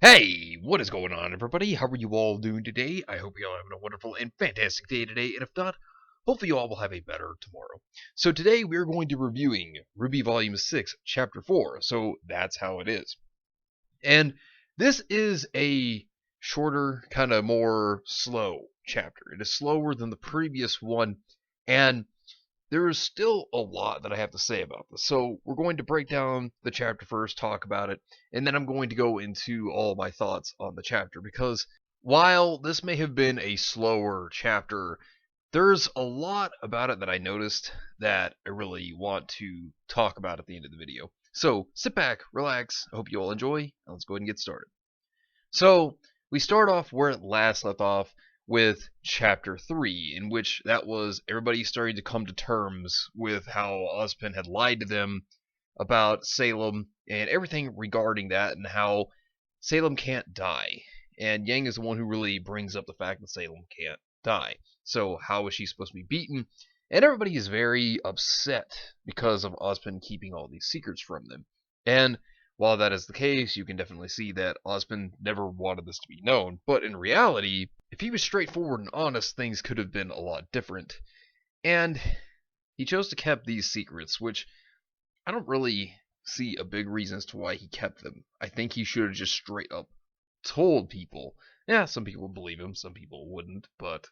Hey, what is going on, everybody? How are you all doing today? I hope you all having a wonderful and fantastic day today, and if not, hopefully you all will have a better tomorrow. So today we're going to be reviewing RWBY Volume 6, Chapter 4, so that's how it is. And this is a shorter, kind of more slow chapter. It is slower than the previous one, and there is still a lot that I have to say about this. So we're going to break down the chapter first, talk about it, and then I'm going to go into all my thoughts on the chapter because while this may have been a slower chapter, there's a lot about it that I noticed that I really want to talk about at the end of the video. So sit back, relax, I hope you all enjoy, and let's go ahead and get started. So we start off where it last left off with chapter 3, in which that was everybody starting to come to terms with how Ozpin had lied to them about Salem and everything regarding that, and how Salem can't die. And Yang is the one who really brings up the fact that Salem can't die. So how is she supposed to be beaten? And everybody is very upset because of Ozpin keeping all these secrets from them. And while that is the case, you can definitely see that Ozpin never wanted this to be known. But in reality, if he was straightforward and honest, things could have been a lot different. And he chose to keep these secrets, which I don't really see a big reason as to why he kept them. I think he should have just straight up told people. Yeah, some people would believe him, some people wouldn't, but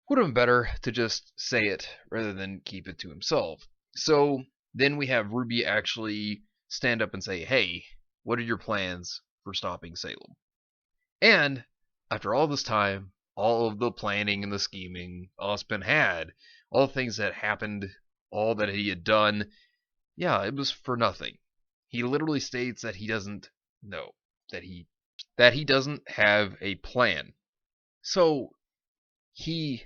would have been better to just say it rather than keep it to himself. So then we have RWBY actually stand up and say, hey, what are your plans for stopping Salem? And after all this time, all of the planning and the scheming Ozpin had, all the things that happened, all that he had done, yeah, it was for nothing. He literally states that he doesn't know, that he doesn't have a plan. So he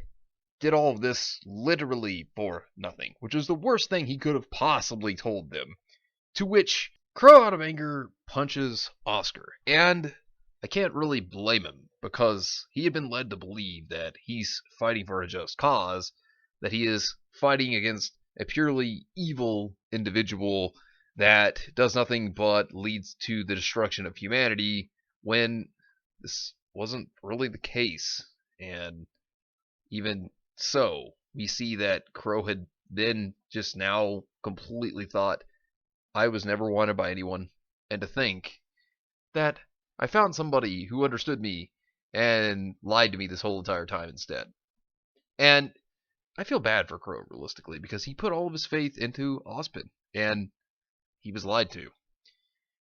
did all of this literally for nothing, which is the worst thing he could have possibly told them. To which Crow, out of anger, punches Oscar. And I can't really blame him, because he had been led to believe that he's fighting for a just cause, that he is fighting against a purely evil individual that does nothing but leads to the destruction of humanity, when this wasn't really the case. And even so, we see that Crow had then just now completely thought, I was never wanted by anyone, and to think that I found somebody who understood me and lied to me this whole entire time instead. And I feel bad for Crow, realistically, because he put all of his faith into Ozpin, and he was lied to.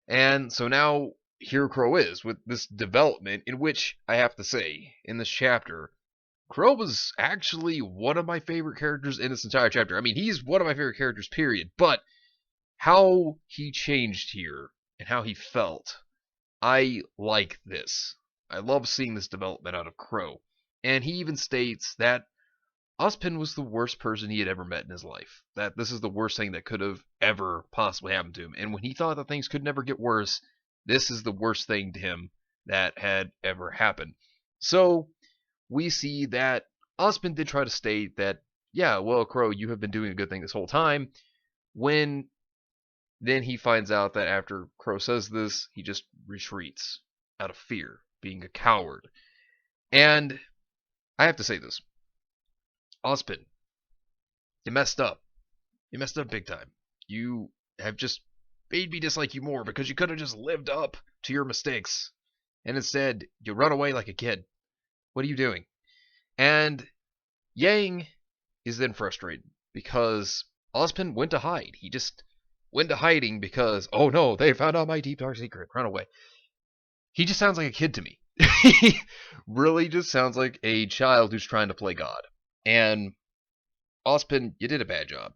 And so now here Crow is, with this development, in which, I have to say, in this chapter, Crow was actually one of my favorite characters in this entire chapter. I mean, he's one of my favorite characters, period. But how he changed here and how he felt, I like this. I love seeing this development out of Crow. And he even states that Ozpin was the worst person he had ever met in his life. That this is the worst thing that could have ever possibly happened to him. And when he thought that things could never get worse, this is the worst thing to him that had ever happened. So we see that Ozpin did try to state that, yeah, well, Crow, you have been doing a good thing this whole time. When then he finds out that after Crow says this, he just retreats out of fear, being a coward. And I have to say this. Ozpin, you messed up. You messed up big time. You have just made me dislike you more because you could have just lived up to your mistakes. And instead, you run away like a kid. What are you doing? And Yang is then frustrated because Ozpin went to hide. He just went to hiding because, oh no, they found out my deep dark secret. Run away. He just sounds like a kid to me. He really just sounds like a child who's trying to play God. And Ozpin, you did a bad job.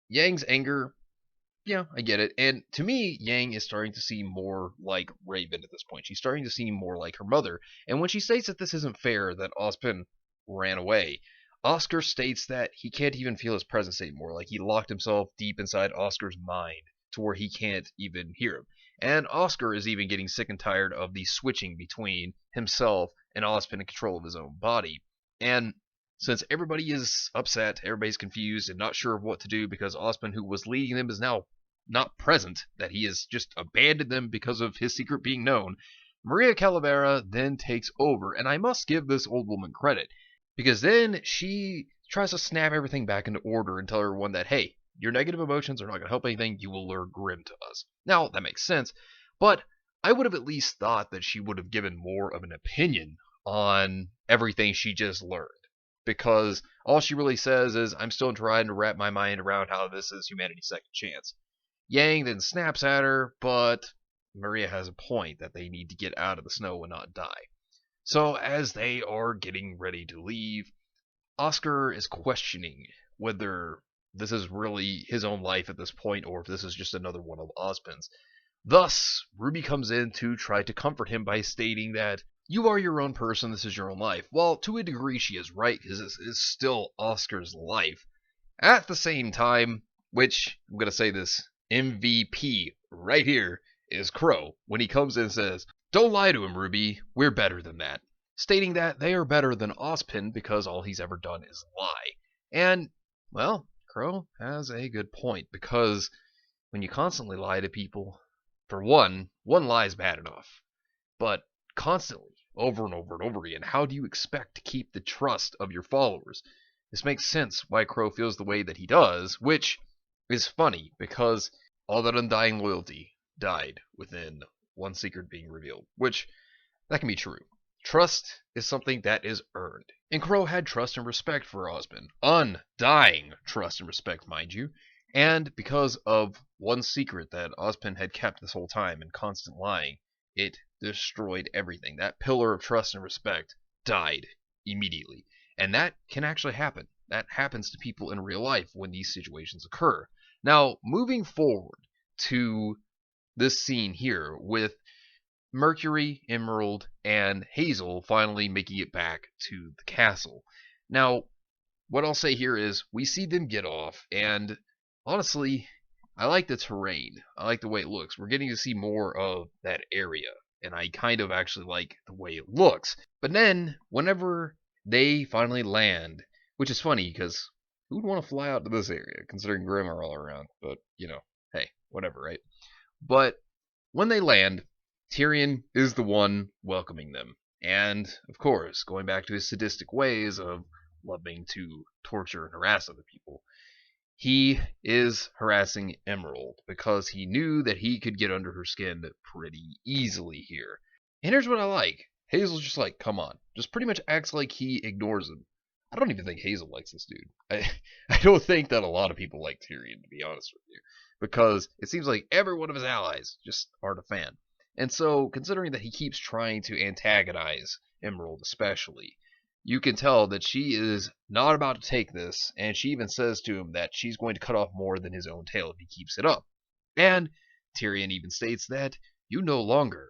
Yang's anger, yeah, I get it. And to me, Yang is starting to seem more like Raven at this point. She's starting to seem more like her mother. And when she states that this isn't fair, that Ozpin ran away, Oscar states that he can't even feel his presence anymore. Like he locked himself deep inside Oscar's mind to where he can't even hear him. And Oscar is even getting sick and tired of the switching between himself and Ozpin in control of his own body. And since everybody is upset, everybody's confused and not sure of what to do because Ozpin, who was leading them, is now not present, that he has just abandoned them because of his secret being known, Maria Calavera then takes over, and I must give this old woman credit, because then she tries to snap everything back into order and tell everyone that, hey, your negative emotions are not going to help anything, you will lure Grimm to us. Now, that makes sense, but I would have at least thought that she would have given more of an opinion on everything she just learned. Because all she really says is, I'm still trying to wrap my mind around how this is humanity's second chance. Yang then snaps at her, but Maria has a point that they need to get out of the snow and not die. So as they are getting ready to leave, Oscar is questioning whether this is really his own life at this point or if this is just another one of Ozpin's. Thus, RWBY comes in to try to comfort him by stating that you are your own person, this is your own life. Well, to a degree she is right, because this is still Oscar's life. At the same time, which, I'm going to say this, MVP right here is Crow, when he comes in and says, don't lie to him, RWBY, we're better than that. Stating that they are better than Ozpin because all he's ever done is lie. And, well, Crow has a good point, because when you constantly lie to people, for one lie is bad enough, but constantly, over and over and over again, how do you expect to keep the trust of your followers? This makes sense why Crow feels the way that he does, which is funny, because all that undying loyalty died within one secret being revealed, which, that can be true. Trust is something that is earned, and Crow had trust and respect for Ozpin. Undying trust and respect, mind you, and because of one secret that Ozpin had kept this whole time and constant lying, it destroyed everything. That pillar of trust and respect died immediately. And that can actually happen. That happens to people in real life when these situations occur. Now, moving forward to this scene here with Mercury, Emerald, and Hazel finally making it back to the castle. Now, what I'll say here is we see them get off, and honestly, I like the terrain. I like the way it looks. We're getting to see more of that area, and I kind of actually like the way it looks. But then, whenever they finally land, which is funny because who would want to fly out to this area, considering Grimm are all around? But, hey, whatever, right? But when they land, Tyrion is the one welcoming them. And, of course, going back to his sadistic ways of loving to torture and harass other people, he is harassing Emerald because he knew that he could get under her skin pretty easily here. And here's what I like. Hazel's just like, come on. Just pretty much acts like he ignores him. I don't even think Hazel likes this dude. I don't think that a lot of people like Tyrion, to be honest with you. Because it seems like every one of his allies just aren't a fan. And so, considering that he keeps trying to antagonize Emerald especially, you can tell that she is not about to take this, and she even says to him that she's going to cut off more than his own tail if he keeps it up. And Tyrion even states that you no longer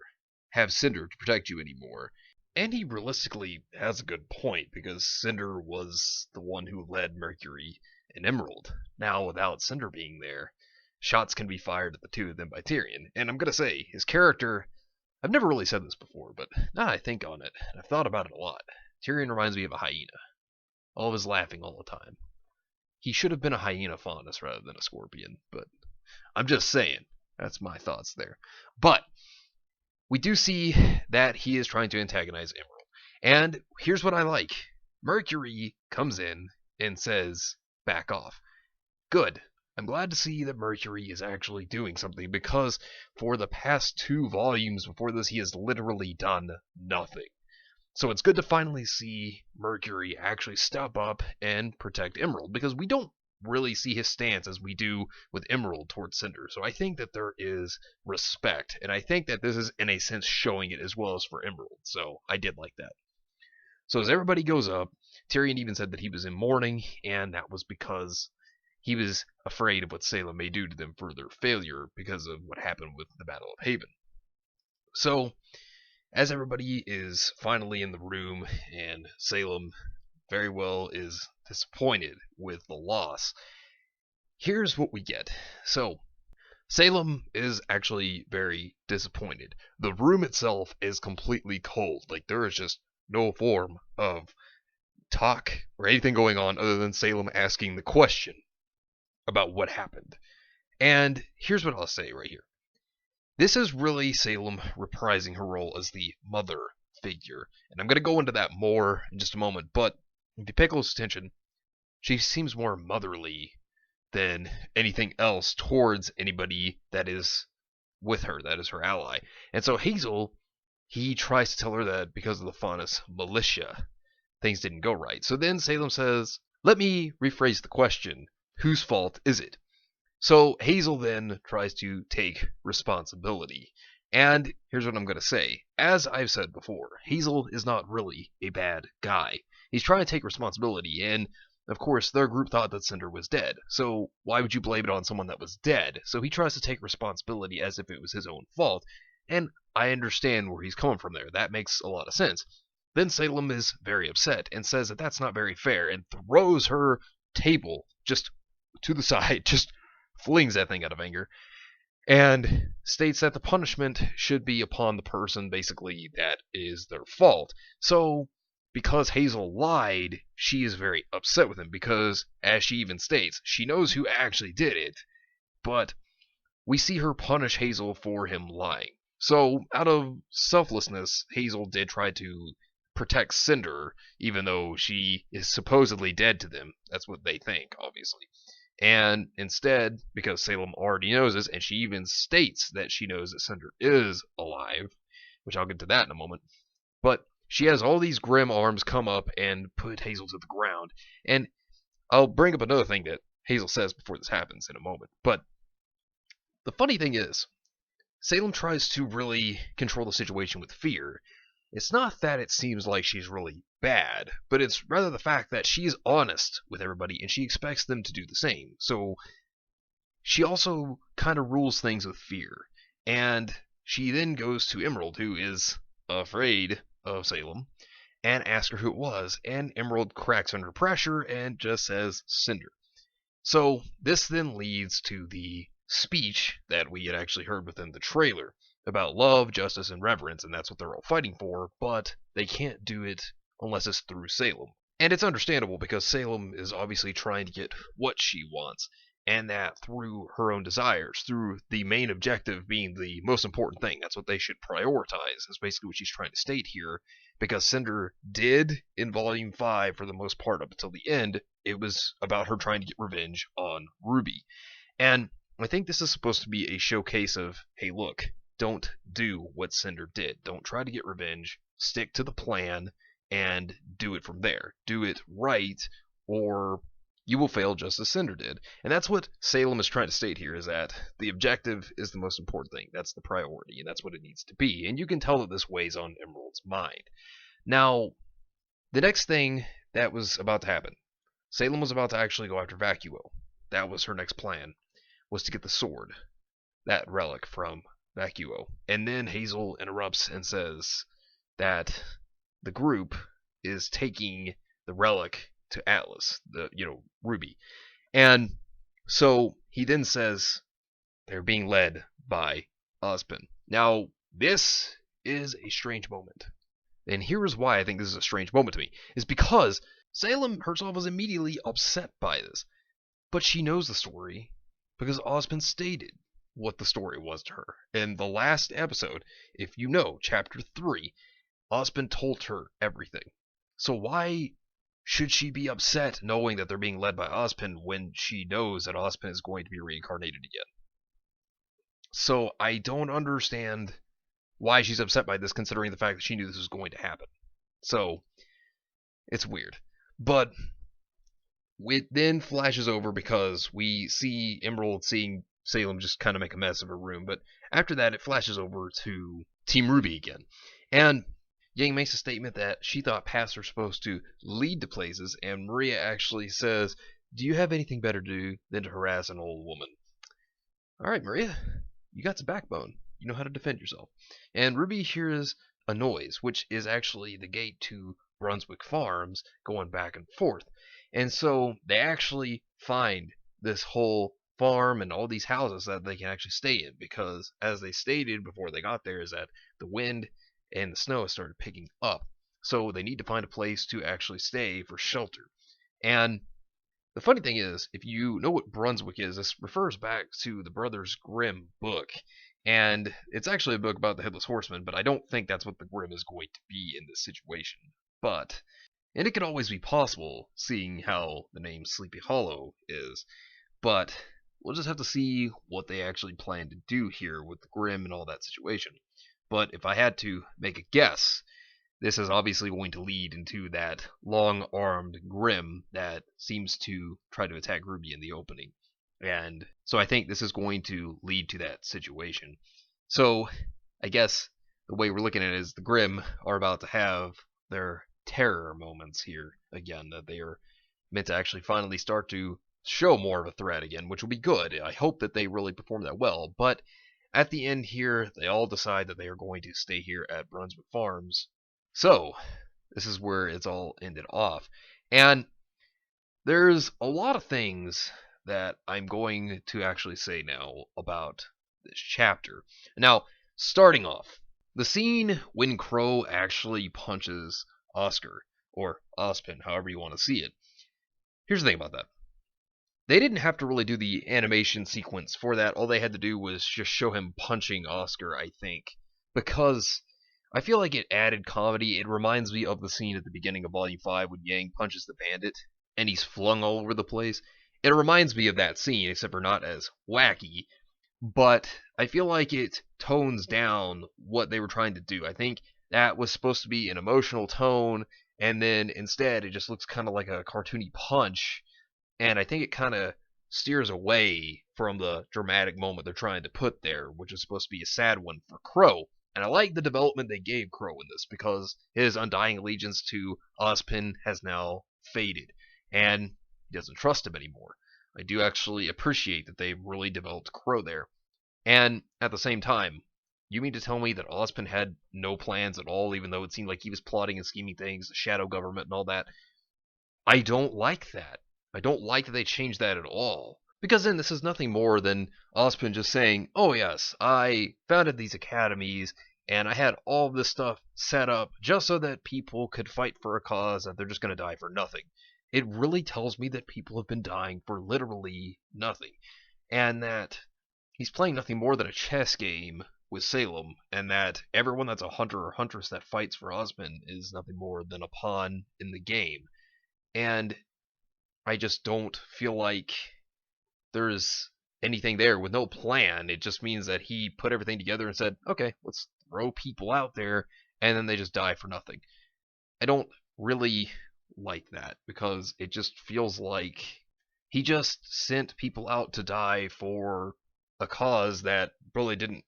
have Cinder to protect you anymore. And he realistically has a good point, because Cinder was the one who led Mercury and Emerald. Now, without Cinder being there, shots can be fired at the two of them by Tyrion. And I'm going to say, his character, I've never really said this before, but now I think on it, and I've thought about it a lot. Tyrion reminds me of a hyena. All of his laughing all the time. He should have been a hyena faunus rather than a scorpion, but I'm just saying. That's my thoughts there. But we do see that he is trying to antagonize Emerald. And here's what I like. Mercury comes in and says, back off. Good. I'm glad to see that Mercury is actually doing something, because for the past 2 volumes before this, he has literally done nothing. So it's good to finally see Mercury actually step up and protect Emerald, because we don't really see his stance as we do with Emerald towards Cinder. So I think that there is respect, and I think that this is in a sense showing it as well as for Emerald. So I did like that. So as everybody goes up, Tyrion even said that he was in mourning, and that was because he was afraid of what Salem may do to them for their failure because of what happened with the Battle of Haven. So as everybody is finally in the room, and Salem very well is disappointed with the loss, here's what we get. So Salem is actually very disappointed. The room itself is completely cold. Like, there is just no form of talk or anything going on other than Salem asking the question about what happened. And here's what I'll say right here. This is really Salem reprising her role as the mother figure. And I'm going to go into that more in just a moment, but if you pay close attention, she seems more motherly than anything else towards anybody that is with her, that is her ally. And so Hazel, he tries to tell her that because of the Faunus militia, things didn't go right. So then Salem says, let me rephrase the question. Whose fault is it? So Hazel then tries to take responsibility. And here's what I'm going to say. As I've said before, Hazel is not really a bad guy. He's trying to take responsibility, and of course, their group thought that Cinder was dead. So why would you blame it on someone that was dead? So he tries to take responsibility as if it was his own fault. And I understand where he's coming from there. That makes a lot of sense. Then Salem is very upset and says that that's not very fair and throws her table just to the side, just flings that thing out of anger, and states that the punishment should be upon the person, basically, that is their fault. So, because Hazel lied, she is very upset with him, because, as she even states, she knows who actually did it, but we see her punish Hazel for him lying. So, out of selflessness, Hazel did try to protect Cinder, even though she is supposedly dead to them. That's what they think, obviously. And instead, because Salem already knows this, and she even states that she knows that Cinder is alive, which I'll get to that in a moment, but she has all these grim arms come up and put Hazel to the ground. And I'll bring up another thing that Hazel says before this happens in a moment. But the funny thing is, Salem tries to really control the situation with fear. It's not that it seems like she's really bad, but it's rather the fact that she's honest with everybody and she expects them to do the same. So she also kind of rules things with fear. And she then goes to Emerald, who is afraid of Salem, and asks her who it was. And Emerald cracks under pressure and just says Cinder. So this then leads to the speech that we had actually heard within the trailer about love, justice, and reverence, and that's what they're all fighting for, but they can't do it unless it's through Salem. And it's understandable because Salem is obviously trying to get what she wants, and that through her own desires, through the main objective being the most important thing. That's what they should prioritize, is basically what she's trying to state here, because Cinder did in Volume 5 for the most part up until the end. It was about her trying to get revenge on RWBY. And I think this is supposed to be a showcase of, hey, look, don't do what Cinder did. Don't try to get revenge. Stick to the plan and do it from there. Do it right, or you will fail just as Cinder did. And that's what Salem is trying to state here, is that the objective is the most important thing. That's the priority, and that's what it needs to be. And you can tell that this weighs on Emerald's mind. Now, the next thing that was about to happen, Salem was about to actually go after Vacuo. That was her next plan, was to get the sword, that relic from Vacuo. And then Hazel interrupts and says that the group is taking the relic to Atlas, RWBY. And so he then says they're being led by Ozpin. Now, this is a strange moment. And here's why I think this is a strange moment to me, is because Salem herself was immediately upset by this. But she knows the story because Ozpin stated what the story was to her. In the last episode, if you know, Chapter 3, Ozpin told her everything. So why should she be upset knowing that they're being led by Ozpin when she knows that Ozpin is going to be reincarnated again? So I don't understand why she's upset by this, considering the fact that she knew this was going to happen. So it's weird. But it then flashes over because we see Emerald seeing Salem just kind of make a mess of her room. But after that, it flashes over to Team RWBY again. And Yang makes a statement that she thought paths are supposed to lead to places, and Maria actually says, do you have anything better to do than to harass an old woman? Alright, Maria, you got some backbone. You know how to defend yourself. And RWBY hears a noise, which is actually the gate to Brunswick Farms going back and forth. And so they actually find this whole farm and all these houses that they can actually stay in, because as they stated before they got there, is that the wind and the snow has started picking up. So they need to find a place to actually stay for shelter. And the funny thing is, if you know what Brunswick is, this refers back to the Brothers Grimm book. And it's actually a book about the Headless Horseman, but I don't think that's what the Grimm is going to be in this situation. But, and it could always be possible, seeing how the name Sleepy Hollow is. But we'll just have to see what they actually plan to do here with the Grimm and all that situation. But if I had to make a guess, this is obviously going to lead into that long-armed Grimm that seems to try to attack RWBY in the opening. And so I think this is going to lead to that situation. So I guess the way we're looking at it is the Grimm are about to have their terror moments here again, that they are meant to actually finally start to show more of a threat again, which will be good. I hope that they really perform that well. But at the end here, they all decide that they are going to stay here at Brunswick Farms. So this is where it's all ended off. And there's a lot of things that I'm going to actually say now about this chapter. Now, starting off, the scene when Crow actually punches Oscar, or Ozpin, however you want to see it. Here's the thing about that. They didn't have to really do the animation sequence for that. All they had to do was just show him punching Oscar, I think. Because I feel like it added comedy. It reminds me of the scene at the beginning of Volume 5 when Yang punches the bandit and he's flung all over the place. It reminds me of that scene, except for not as wacky. But I feel like it tones down what they were trying to do. I think that was supposed to be an emotional tone, and then instead it just looks kind of like a cartoony punch. And I think it kind of steers away from the dramatic moment they're trying to put there, which is supposed to be a sad one for Crow. And I like the development they gave Crow in this, because his undying allegiance to Ozpin has now faded, and he doesn't trust him anymore. I do actually appreciate that they've really developed Crow there. And at the same time, you mean to tell me that Ozpin had no plans at all, even though it seemed like he was plotting and scheming things, the shadow government and all that? I don't like that. I don't like that they changed that at all. Because then this is nothing more than Ozpin just saying, oh yes, I founded these academies, and I had all this stuff set up just so that people could fight for a cause that they're just going to die for nothing. It really tells me that people have been dying for literally nothing. And that he's playing nothing more than a chess game with Salem, and that everyone that's a hunter or huntress that fights for Ozpin is nothing more than a pawn in the game. And I just don't feel like there's anything there with no plan. It just means that he put everything together and said, okay, let's throw people out there, and then they just die for nothing. I don't really like that, because it just feels like he just sent people out to die for a cause that really didn't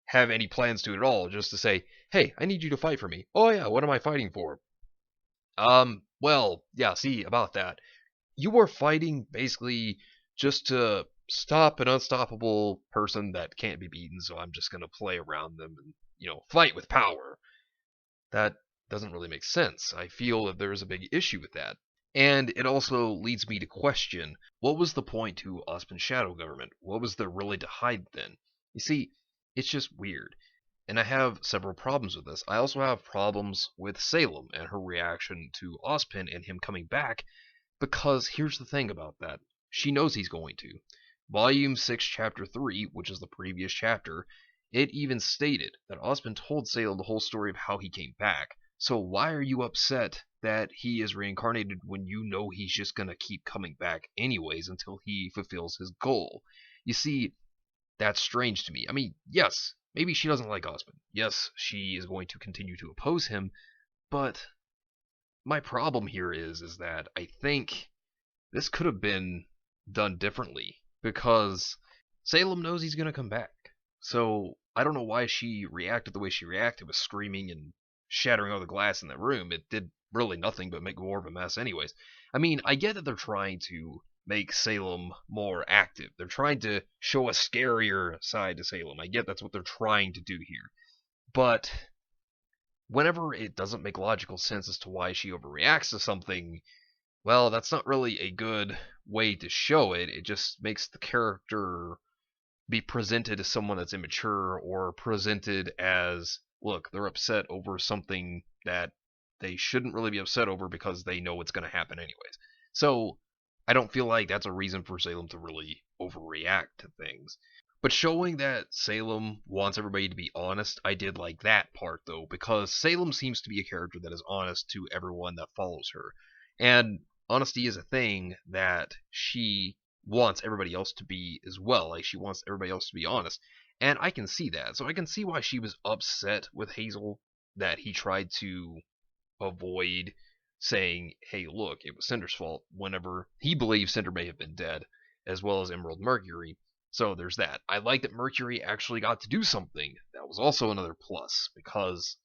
have any plans to it at all, just to say, hey, I need you to fight for me. Oh yeah, what am I fighting for? Well, yeah, see, about that. You are fighting basically just to stop an unstoppable person that can't be beaten, so I'm just going to play around them and, fight with power. That doesn't really make sense. I feel that there's a big issue with that. And it also leads me to question, what was the point to Ozpin's shadow government? What was there really to hide then? You see, it's just weird. And I have several problems with this. I also have problems with Salem and her reaction to Ozpin and him coming back, because here's the thing about that. She knows he's going to. Volume 6, Chapter 3, which is the previous chapter, it even stated that Ozpin told Salem the whole story of how he came back. So why are you upset that he is reincarnated when you know he's just going to keep coming back anyways until he fulfills his goal? You see, that's strange to me. I mean, yes, maybe she doesn't like Ozpin. Yes, she is going to continue to oppose him, but my problem here is that I think this could have been done differently, because Salem knows he's going to come back. So I don't know why she reacted the way she reacted, with screaming and shattering all the glass in the room. It did really nothing but make more of a mess anyways. I mean, I get that they're trying to make Salem more active. They're trying to show a scarier side to Salem. I get that's what they're trying to do here. But whenever it doesn't make logical sense as to why she overreacts to something, well, that's not really a good way to show it. It just makes the character be presented as someone that's immature, or presented as, look, they're upset over something that they shouldn't really be upset over because they know it's going to happen anyways. So I don't feel like that's a reason for Salem to really overreact to things. But showing that Salem wants everybody to be honest, I did like that part though, because Salem seems to be a character that is honest to everyone that follows her. And honesty is a thing that she wants everybody else to be as well. Like, she wants everybody else to be honest. And I can see that. So I can see why she was upset with Hazel, that he tried to avoid saying, hey, look, it was Cinder's fault, whenever he believes Cinder may have been dead, as well as Emerald Mercury. So there's that. I like that Mercury actually got to do something. That was also another plus, because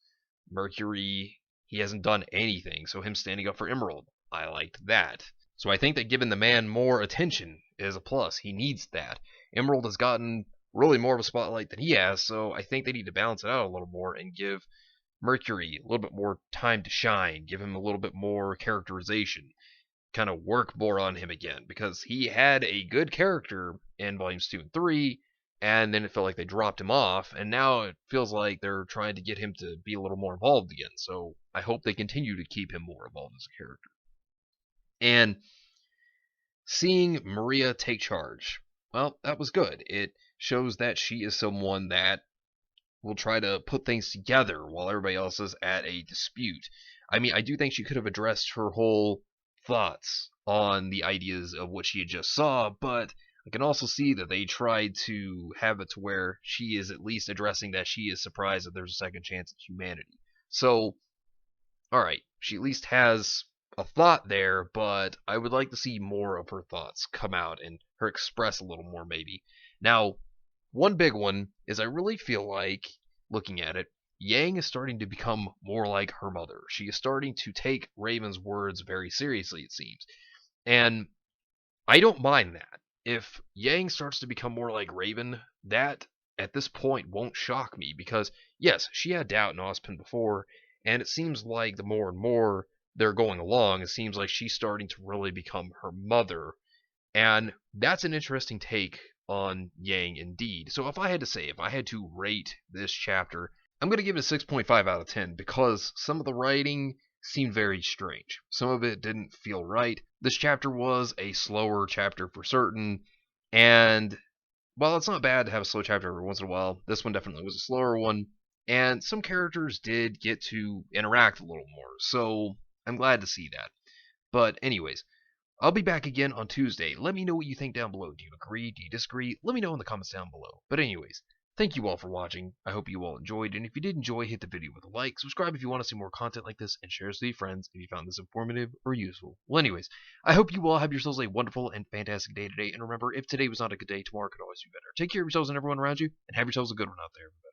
Mercury, he hasn't done anything, so him standing up for Emerald, I liked that. So I think that giving the man more attention is a plus. He needs that. Emerald has gotten really more of a spotlight than he has, so I think they need to balance it out a little more and give Mercury a little bit more time to shine, give him a little bit more characterization, kind of work more on him again, because he had a good character in volumes 2 and 3, and then it felt like they dropped him off, and now it feels like they're trying to get him to be a little more involved again. So I hope they continue to keep him more involved as a character. And seeing Maria take charge, well, that was good. It shows that she is someone that will try to put things together while everybody else is at a dispute. I mean, I do think she could have addressed her whole thoughts on the ideas of what she had just saw, but I can also see that they tried to have it to where she is at least addressing that she is surprised that there's a second chance at humanity. So, alright, she at least has a thought there, but I would like to see more of her thoughts come out and her express a little more, maybe. Now, one big one is I really feel like, looking at it, Yang is starting to become more like her mother. She is starting to take Raven's words very seriously, it seems. And I don't mind that. If Yang starts to become more like Raven, that at this point won't shock me, because yes, she had doubt in Ozpin before, and it seems like the more and more they're going along, it seems like she's starting to really become her mother. And that's an interesting take on Yang indeed. So if I had to say, if I had to rate this chapter, I'm going to give it a 6.5 out of 10, because some of the writing seemed very strange. Some of it didn't feel right. This chapter was a slower chapter for certain, and while it's not bad to have a slow chapter every once in a while, this one definitely was a slower one, and some characters did get to interact a little more, so I'm glad to see that. But anyways, I'll be back again on Tuesday. Let me know what you think down below. Do you agree? Do you disagree? Let me know in the comments down below. But anyways, thank you all for watching. I hope you all enjoyed, and if you did enjoy, hit the video with a like, subscribe if you want to see more content like this, and share this with your friends if you found this informative or useful. Well, anyways, I hope you all have yourselves a wonderful and fantastic day today, and remember, if today was not a good day, tomorrow could always be better. Take care of yourselves and everyone around you, and have yourselves a good one out there, everybody.